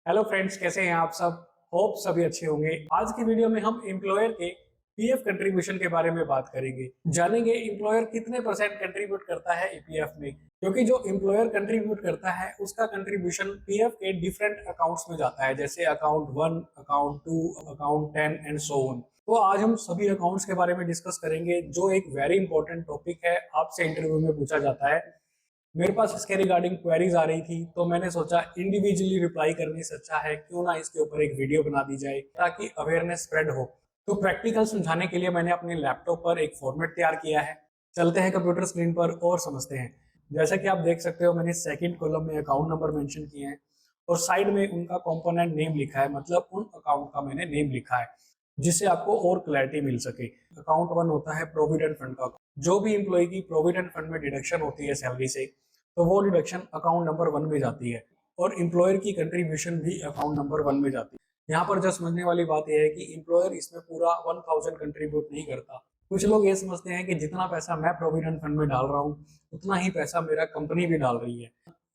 Hello friends, कैसे हैं आप सब। होप सभी अच्छे होंगे। आज की वीडियो में हम एम्प्लॉयर के पीएफ कंट्रीब्यूशन के बारे में बात करेंगे। जानेंगे एम्प्लॉयर कितने परसेंट कंट्रीब्यूट करता है ईपीएफ में, क्योंकि जो एम्प्लॉयर कंट्रीब्यूट करता है उसका कंट्रीब्यूशन पीएफ के डिफरेंट अकाउंट्स में जाता है, जैसे account 1, account 2, account 10 and so on. तो आज हम सभी अकाउंट्स के बारे में डिस्कस करेंगे, जो एक वेरी इंपॉर्टेंट टॉपिक है, आपसे इंटरव्यू में पूछा जाता है। मेरे पास इसके रिगार्डिंग क्वेरीज आ रही थी, तो मैंने सोचा इंडिविजुअली रिप्लाई करने से अच्छा है क्यों ना इसके ऊपर एक वीडियो बना दी जाए ताकि अवेयरनेस स्प्रेड हो। तो प्रैक्टिकल समझाने के लिए मैंने अपने लैपटॉप पर एक फॉर्मेट तैयार किया है। चलते हैं कंप्यूटर स्क्रीन पर और समझते हैं। जैसा कि आप देख सकते हो, मैंने सेकंड कॉलम में अकाउंट नंबर मेंशन किए हैं और साइड में उनका कंपोनेंट नेम लिखा है, मतलब उन अकाउंट का मैंने नेम लिखा है जिससे आपको और क्लैरिटी मिल सके। अकाउंट 1 होता है प्रोविडेंट फंड का। जो भी एम्प्लॉय की प्रोविडेंट फंड में डिडक्शन होती है सैलरी से, तो वो डिडक्शन अकाउंट नंबर 1 में जाती है और एम्प्लॉयर की कंट्रीब्यूशन भी अकाउंट नंबर 1 में जाती है। यहाँ पर जो समझने वाली बात यह है कि एम्प्लॉयर इसमें पूरा 1000 कंट्रीब्यूट नहीं करता। कुछ लोग ये समझते हैं कि जितना पैसा मैं प्रोविडेंट फंड में डाल रहा हूँ उतना ही पैसा मेरा कंपनी भी डाल रही है।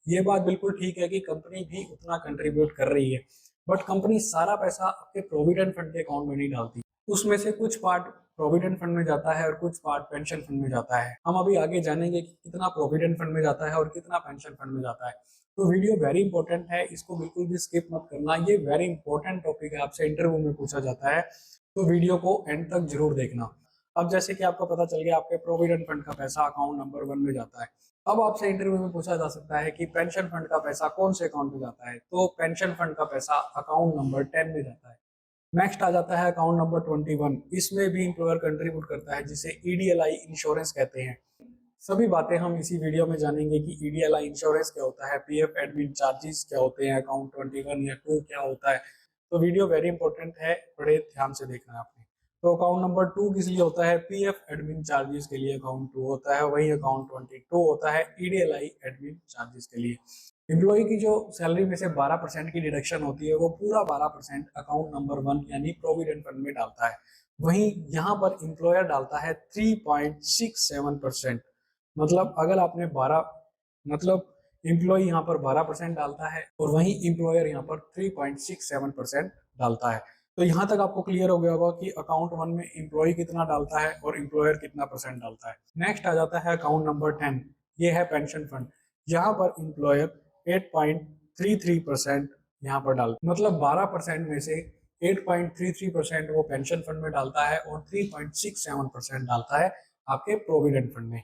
ये बात बिल्कुल ठीक है कि कंपनी भी उतना कंट्रीब्यूट कर रही है, बट कंपनी सारा पैसा आपके प्रोविडेंट फंड के अकाउंट में नहीं डालती। उसमें से कुछ पार्ट प्रोविडेंट फंड में जाता है और कुछ पार्ट पेंशन फंड में जाता है। हम अभी आगे जानेंगे कि कितना प्रोविडेंट फंड में जाता है और कितना पेंशन फंड में जाता है। तो वीडियो वेरी इंपॉर्टेंट है, इसको बिल्कुल भी स्किप मत करना। ये वेरी इंपॉर्टेंट टॉपिक है, आपसे इंटरव्यू में पूछा जाता है, तो वीडियो को एंड तक जरूर देखना। अब जैसे कि आपको पता चल गया आपके प्रोविडेंट फंड का पैसा अकाउंट नंबर 1 में जाता है। अब आपसे इंटरव्यू में पूछा जा सकता है कि पेंशन फंड का पैसा कौन से अकाउंट में जाता है, तो पेंशन फंड का पैसा अकाउंट नंबर 10 में जाता है। नेक्स्ट आ जाता है अकाउंट नंबर 21। इसमें भी इंप्लॉयर कंट्रीब्यूट करता है, जिसे ईडीएलआई इंश्योरेंस कहते हैं। सभी बातें हम इसी वीडियो में जानेंगे कि ईडीएलआई इंश्योरेंस क्या होता है, पीएफ एडमिन चार्जेस क्या होते हैं, अकाउंट 21 या 2 क्या होता है। तो वीडियो वेरी इंपॉर्टेंट है, बड़े ध्यान से देखना है आपने। तो अकाउंट नंबर 2 किस लिए होता है, पीएफ एडमिन चार्जेस के लिए अकाउंट 2 होता है। वही अकाउंट 22 होता है ईडीएलआई एडमिन चार्जेस के लिए। एम्प्लॉय की जो सैलरी में से 12% की डिडक्शन होती है, वो पूरा 12% अकाउंट नंबर 1 यानी प्रोविडेंट फंड में डालता है। वहीं यहाँ पर एम्प्लॉयर डालता है 3.67%। मतलब अगर आपने 12, मतलब एम्प्लॉय यहाँ पर 12% डालता है और वहीं एम्प्लॉयर यहाँ पर 3.67% डालता है। तो यहाँ तक आपको क्लियर हो गया होगा कि अकाउंट 1 में एम्प्लॉय कितना डालता है और एम्प्लॉयर कितना परसेंट डालता है। नेक्स्ट आ जाता है अकाउंट नंबर 10। ये है पेंशन फंड। यहाँ पर एम्प्लॉयर 8.33% यहाँ पर डालता है, मतलब 12% में से 8.33% वो पेंशन फंड में डालता है और 3.67% डालता है आपके प्रोविडेंट फंड में।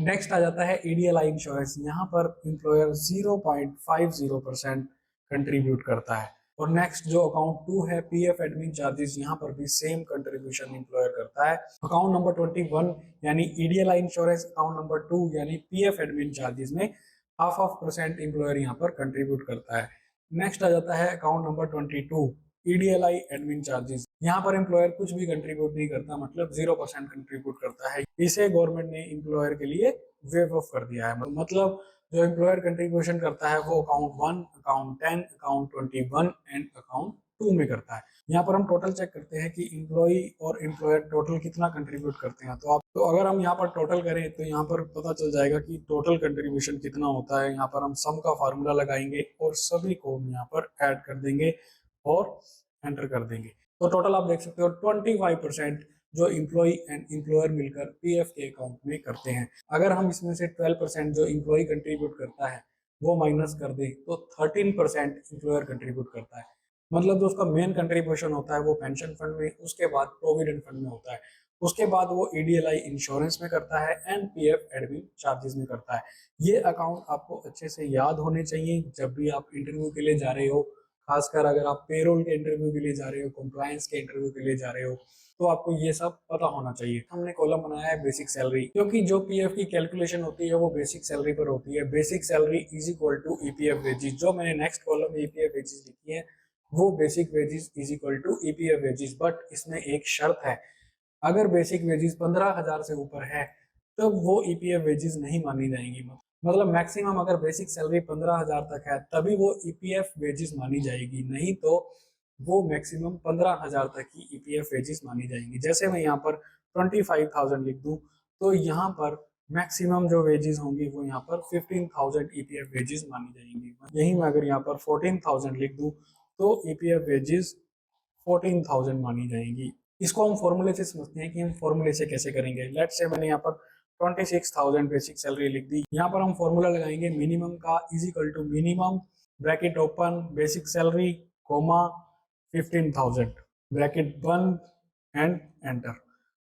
नेक्स्ट आ जाता है ईडीएलआई इंश्योरेंस। यहाँ पर एम्प्लॉयर 0.50% कंट्रीब्यूट करता है। और नेक्स्ट जो अकाउंट 2 है, पीएफ एडमिन चार्जेस, यहाँ पर भी सेम कंट्रीब्यूशन एम्प्लॉयर करता है। अकाउंट नंबर 21 यानी ईडीएलआई इंश्योरेंस, अकाउंट नंबर 2 यानी पीएफ एडमिन चार्जेस में हाफ परसेंट एम्प्लॉयर यहाँ पर कंट्रीब्यूट करता है। नेक्स्ट आ जाता है अकाउंट नंबर 22, ईडीएलआई एडमिन चार्जेस। यहाँ पर एम्प्लॉयर कुछ भी कंट्रीब्यूट नहीं करता, मतलब 0% कंट्रीब्यूट करता है। इसे गवर्नमेंट ने एम्प्लॉयर के लिए वेव ऑफ कर दिया है। मतलब जो एम्प्लॉयर कंट्रीब्यूशन करता है वो account 1, account 10, account 21 and account 2 में करता है। यहाँ पर हम टोटल चेक करते हैं कि एम्प्लॉय और एम्प्लॉयर टोटल कितना कंट्रीब्यूट करते हैं। तो अगर हम यहाँ पर टोटल करें तो यहाँ पर पता चल जाएगा कि टोटल कंट्रीब्यूशन कितना होता है। यहाँ पर हम सम का फार्मूला लगाएंगे और सभी को हम यहाँ पर ऐड कर देंगे और एंटर कर देंगे। तो टोटल आप देख सकते हो 25% जो एम्प्लॉय एंड एम्प्लॉयर मिलकर पीएफ के अकाउंट में करते हैं। अगर हम इसमें से 12% जो एम्प्लॉय कंट्रीब्यूट करता है वो माइनस कर दें तो 13% एम्प्लॉयर कंट्रीब्यूट करता है। मतलब जो उसका मेन कंट्रीब्यूशन होता है वो पेंशन फंड में, उसके बाद प्रोविडेंट फंड में होता है, उसके बाद वो ईडीएलआई इंश्योरेंस में करता है एंड पीएफ एडमिन चार्जेस में करता है। ये अकाउंट आपको अच्छे से याद होने चाहिए जब भी आप इंटरव्यू के लिए जा रहे हो। खासकर अगर आप पेरोल के इंटरव्यू के लिए जा रहे हो, कंप्लायंस के इंटरव्यू के लिए जा रहे हो, तो आपको ये सब पता होना चाहिए। हमने कॉलम बनाया है बेसिक सैलरी, क्योंकि जो पीएफ की कैलकुलेशन होती है वो बेसिक सैलरी पर होती है। Basic salary is equal to EPF wages. जो मैंने नेक्स्ट कॉलम में ईपीएफ वेजेस लिखी है वो basic wages is equal to EPF wages. But इसमें एक शर्त है, अगर बेसिक वेजेस 15,000 से ऊपर है तो वो ईपीएफ वेजेस नहीं मानी जाएंगी। मतलब मैक्सिमम अगर बेसिक सैलरी 15,000 तक है तभी वो ईपीएफ वेजेस मानी जाएगी, नहीं तो वो मैक्सिमम 15,000 तक ही ईपीएफ वेजेस मानी जाएंगी। जैसे मैं यहाँ पर 25,000 लिख दूं तो यहाँ पर मैक्सिमम जो वेजेस होंगी वो यहाँ पर 15,000 ईपीएफ वेजेस मानी जाएंगी। यही मैं अगर यहाँ पर 14,000 लिख दूं तो ईपीएफ वेजेस 14,000 मानी जाएंगी। इसको हम फॉर्मूले से समझते हैं कि हम फॉर्मूले से कैसे करेंगे। लेट्स से मैंने यहाँ पर 26,000 बेसिक सैलरी लिख दी। यहाँ पर हम फॉर्मूला लगाएंगे मिनिमम का, is equal to minimum bracket open basic salary comma 15,000 bracket बंद एंड एंटर।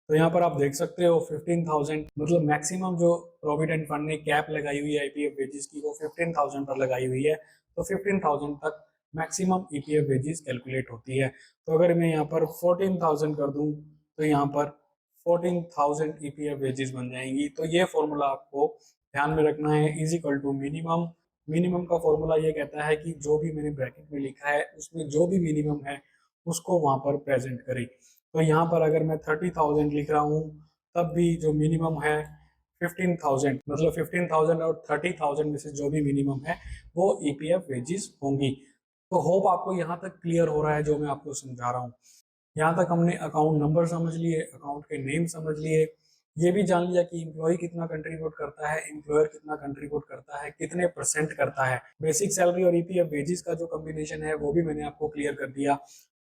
तो यहाँ पर आप देख सकते हो 15,000 मतलब मैक्सिमम जो प्रोविडेंट फंड ने कैप लगाई हुई है ईपीएफ वेजेस की वो 15,000 पर लगाई हुई है। तो 15,000 तक मैक्सिमम ईपीएफ वेजेस कैलकुलेट होती है। तो अगर मैं यहाँ पर 14,000 कर दूं तो यहाँ पर 14,000 ईपीएफ वेजेस बन जाएंगी। तो ये फॉर्मूला आपको ध्यान में रखना है, is equal to minimum. Minimum का फॉर्मूला ये कहता है कि जो भी मैंने ब्रैकेट में लिखा है उसमें जो भी मिनिमम है उसको वहां पर प्रेजेंट करें। तो यहाँ पर अगर मैं 30,000 लिख रहा हूँ तब भी जो मिनिमम है 15,000, मतलब 15,000 और 30,000 में से जो भी मिनिमम है वो ईपीएफ वेजेस होंगी। तो होप आपको यहाँ तक क्लियर हो रहा है जो मैं आपको समझा रहा हूँ। यहाँ तक हमने अकाउंट नंबर समझ लिए, अकाउंट के नेम समझ लिए, ये भी जान लिया कि एम्प्लॉय कितना कंट्रीब्यूट करता है, एम्प्लॉयर कितना कंट्रीब्यूट करता है, कितने परसेंट करता है। बेसिक सैलरी और ईपीएफ वेजेस का जो कॉम्बिनेशन है वो भी मैंने आपको क्लियर कर दिया।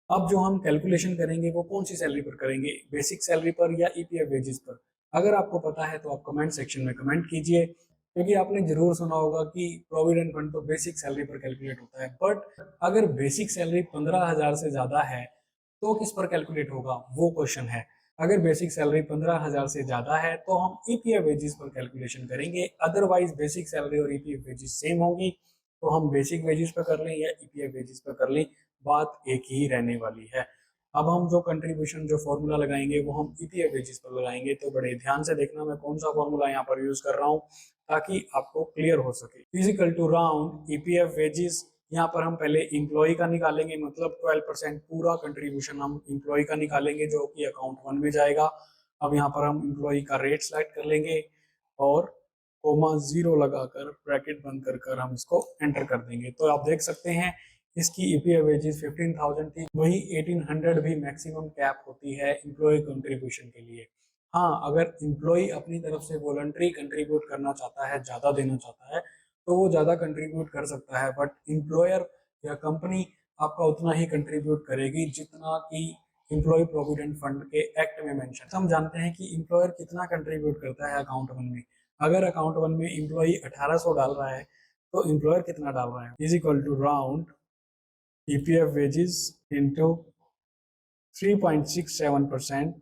अब जो हम कैलकुलेशन करेंगे वो कौन सी सैलरी पर करेंगे, बेसिक सैलरी पर या ईपीएफ वेजेस पर। अगर आपको पता है तो आप कमेंट सेक्शन में कमेंट कीजिए, क्योंकि आपने जरूर सुना होगा कि प्रोविडेंट फंड तो बेसिक सैलरी पर कैलकुलेट होता है, बट अगर बेसिक सैलरी 15,000 से ज्यादा है तो किस पर कैलकुलेट होगा, वो क्वेश्चन है। अगर बेसिक सैलरी 15,000 से ज्यादा है तो हम ईपीएफ वेजेस पर कैलकुलेशन करेंगे, अदरवाइज बेसिक सैलरी और ईपीएफ वेजेस सेम होगी तो हम बेसिक वेजेस पर कर लें या ईपीएफ वेजेस पर कर लें, बात एक ही रहने वाली है। अब हम जो कंट्रीब्यूशन जो फॉर्मूला लगाएंगे वो हम ईपीएफ वेजेस पर लगाएंगे। तो बड़े ध्यान से देखना मैं कौन सा फॉर्मूला यहाँ पर यूज कर रहा हूँ ताकि आपको क्लियर हो सके। Physical to round EPF wages, यहाँ पर हम पहले इम्प्लॉय का निकालेंगे, मतलब 12% पूरा कंट्रीब्यूशन हम इम्प्लॉय का निकालेंगे जो कि अकाउंट 1 में जाएगा। अब यहाँ पर हम इम्प्लॉय का रेट सेलेक्ट कर लेंगे और कोमा 0 लगाकर ब्रैकेट बंद कर हम इसको एंटर कर देंगे। तो आप देख सकते हैं इसकी ईपीएफ वेजेस 15,000 थी, वही 1800 भी मैक्सिमम कैप होती है इम्प्लॉय कंट्रीब्यूशन के लिए। हाँ, अगर इम्प्लॉय अपनी तरफ से वॉलंटरी कंट्रीब्यूट करना चाहता है, ज्यादा देना चाहता है तो वो ज्यादा कंट्रीब्यूट कर सकता है, बट एम्प्लॉयर या कंपनी आपका उतना ही कंट्रीब्यूट करेगी जितना कि एम्प्लॉय प्रोविडेंट फंड के एक्ट में मेंशन। हम जानते हैं कि एम्प्लॉयर कितना कंट्रीब्यूट करता है अकाउंट 1 में। अगर अकाउंट 1 में एम्प्लॉय 1800 डाल रहा है तो एम्प्लॉयर कितना डाल रहा है, is equal to round EPF wages into 3.67%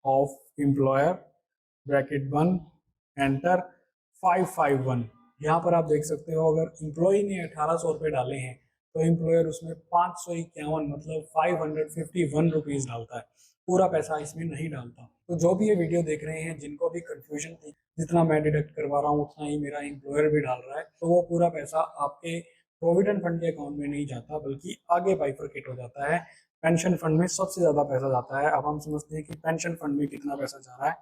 of employer bracket 1 enter 551। यहाँ पर आप देख सकते हो अगर इम्प्लॉय ने 1800 रुपये डाले हैं तो एम्प्लॉयर उसमें 551 मतलब 551 रुपीज डालता है, पूरा पैसा इसमें नहीं डालता। तो जो भी ये वीडियो देख रहे हैं जिनको भी कंफ्यूजन थी, जितना मैं डिडक्ट करवा रहा हूँ उतना ही मेरा एम्प्लॉयर भी डाल रहा है, तो वो पूरा पैसा आपके प्रोविडेंट फंड के अकाउंट में नहीं जाता बल्कि आगे बाइफरकेट हो जाता है। पेंशन फंड में सबसे ज्यादा पैसा जाता है। अब हम समझते हैं कि पेंशन फंड में कितना पैसा जा रहा है,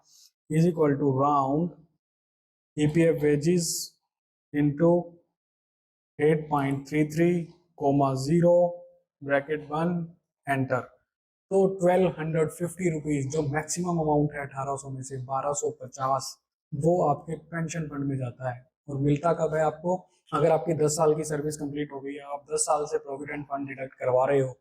is equal to round EPF wages into 8.33, 0 bracket 1 enter. तो 1250 रुपीज जो मैक्सिमम अमाउंट है 1800 में से 1250 वो आपके पेंशन फंड में जाता है। और मिलता कब है आपको, अगर आपकी 10 साल की सर्विस कंप्लीट हो गई है, आप 10 साल से प्रोविडेंट फंड डिडक्ट करवा रहे हो,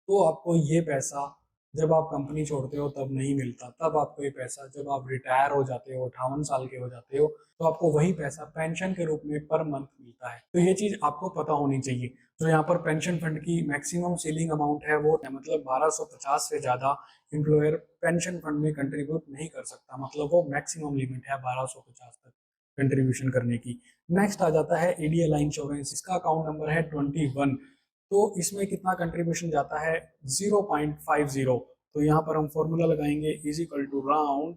तो आपको ये पैसा जब आप कंपनी छोड़ते हो तब नहीं मिलता। तब आपको ये पैसा जब आप रिटायर हो जाते हो, 58 साल के हो जाते हो, तो आपको वही पैसा पेंशन के रूप में पर मंथ मिलता है। तो ये चीज आपको पता होनी चाहिए। तो यहाँ पर पेंशन फंड की मैक्सिमम सीलिंग अमाउंट है वो मतलब 1250 से ज्यादा एम्प्लॉयर पेंशन फंड में कंट्रीब्यूट नहीं कर सकता, मतलब वो मैक्सिमम लिमिट है 1250 तक कंट्रीब्यूशन करने की। नेक्स्ट आ जाता है ईडीएल इंश्योरेंस, इसका अकाउंट नंबर है 21। तो इसमें कितना कंट्रीब्यूशन जाता है 0.50। तो यहाँ पर हम फॉर्मूला लगाएंगे, is equal to round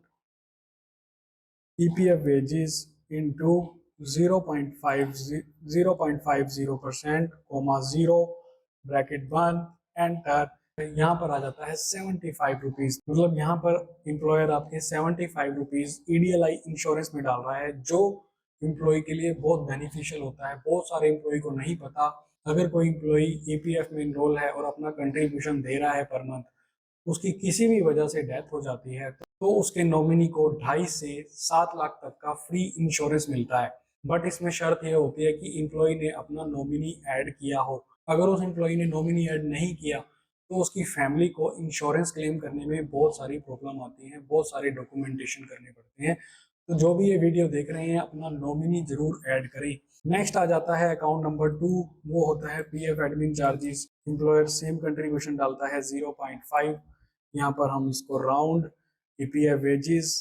EPF wages into 0.50% comma 0 bracket 1 enter. यहाँ पर आ जाता है 75 रुपीज, मतलब यहाँ पर एम्प्लॉयर आपके 75 रुपीज ईडीएलआई इंश्योरेंस में डाल रहा है, जो एम्प्लॉय के लिए बहुत बेनिफिशियल होता है। बहुत सारे एम्प्लॉय को नहीं पता, अगर कोई एम्प्लॉय ईपीएफ में इनरोल है और अपना कंट्रीब्यूशन दे रहा है पर मंथ, उसकी किसी भी वजह से डेथ हो जाती है तो उसके नॉमिनी को 2.5 से 7 लाख तक का फ्री इंश्योरेंस मिलता है। बट इसमें शर्त यह होती है कि एम्प्लॉय ने अपना नॉमिनी ऐड किया हो। अगर उस एम्प्लॉय ने नॉमिनी ऐड नहीं किया तो उसकी फैमिली को इंश्योरेंस क्लेम करने में बहुत सारी प्रॉब्लम आती हैं, बहुत सारे डॉक्यूमेंटेशन करने पड़ते हैं। तो जो भी ये वीडियो देख रहे हैं अपना नॉमिनी जरूर ऐड करें। नेक्स्ट आ जाता है अकाउंट नंबर 2, वो होता है PF admin charges. Employer same contribution डालता है 0.5, यहाँ पर हम इसको राउंड पीएफ वेजेस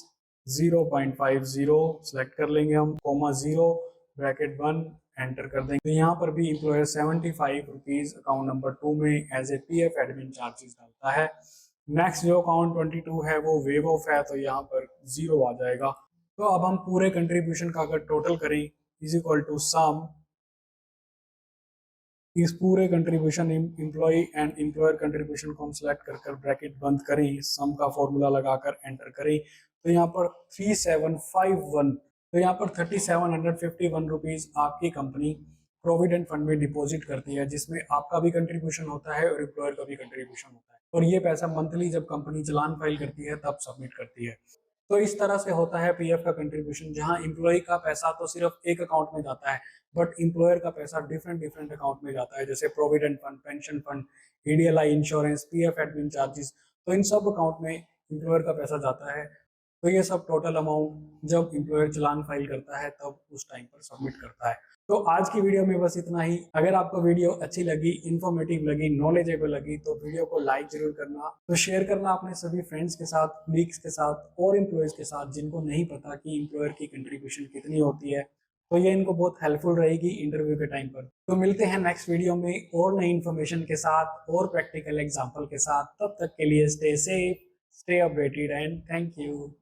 0.50 सेलेक्ट कर लेंगे हम, कोमा 0 ब्रैकेट 1 एंटर कर देंगे। तो यहाँ पर भी एम्प्लॉयर 75 रुपीज अकाउंट नंबर 2 में as a PF admin charges डालता है। नेक्स्ट जो अकाउंट 22 है वो वेव ऑफ है, तो यहाँ पर 0 आ जाएगा। तो अब हम पूरे कंट्रीब्यूशन का अगर टोटल करें इज इक्वल टू सम, इस पूरे contribution employee and employer contribution को हम सेलेक्ट कर ब्रैकेट बंद करें, सम का फॉर्मूला लगाकर एंटर करें, तो यहाँ पर 3751, तो यहाँ पर 3751 रुपीज आपकी कंपनी प्रोविडेंट फंड में डिपॉजिट करती है, जिसमें आपका भी कंट्रीब्यूशन होता है और एम्प्लॉयर का भी कंट्रीब्यूशन होता है। और ये पैसा मंथली जब कंपनी चालान फाइल करती है तब सबमिट करती है। तो इस तरह से होता है पीएफ का कंट्रीब्यूशन, जहां एम्प्लॉय का पैसा तो सिर्फ एक अकाउंट में जाता है बट एम्प्लॉयर का पैसा डिफरेंट डिफरेंट अकाउंट में जाता है, जैसे provident fund, pension fund, EDLI insurance, PF admin charges. तो इन सब अकाउंट में एम्प्लॉयर का पैसा जाता है। तो ये सब टोटल अमाउंट जब एम्प्लॉयर चालान फाइल करता है तब उस टाइम पर सबमिट करता है। तो आज की वीडियो में बस इतना ही। अगर आपको वीडियो अच्छी लगी, इन्फॉर्मेटिव लगी, नॉलेजेबल लगी तो वीडियो को लाइक जरूर करना, तो शेयर करना अपने सभी फ्रेंड्स के साथ, कलीग्स के साथ और एम्प्लॉयज के साथ जिनको नहीं पता कि एम्प्लॉयर की कंट्रीब्यूशन कितनी होती है। तो ये इनको बहुत हेल्पफुल रहेगी इंटरव्यू के टाइम पर। तो मिलते हैं नेक्स्ट वीडियो में और नई इन्फॉर्मेशन के साथ और प्रैक्टिकल एग्जाम्पल के साथ। तब तक के लिए stay safe, stay updated and thank you.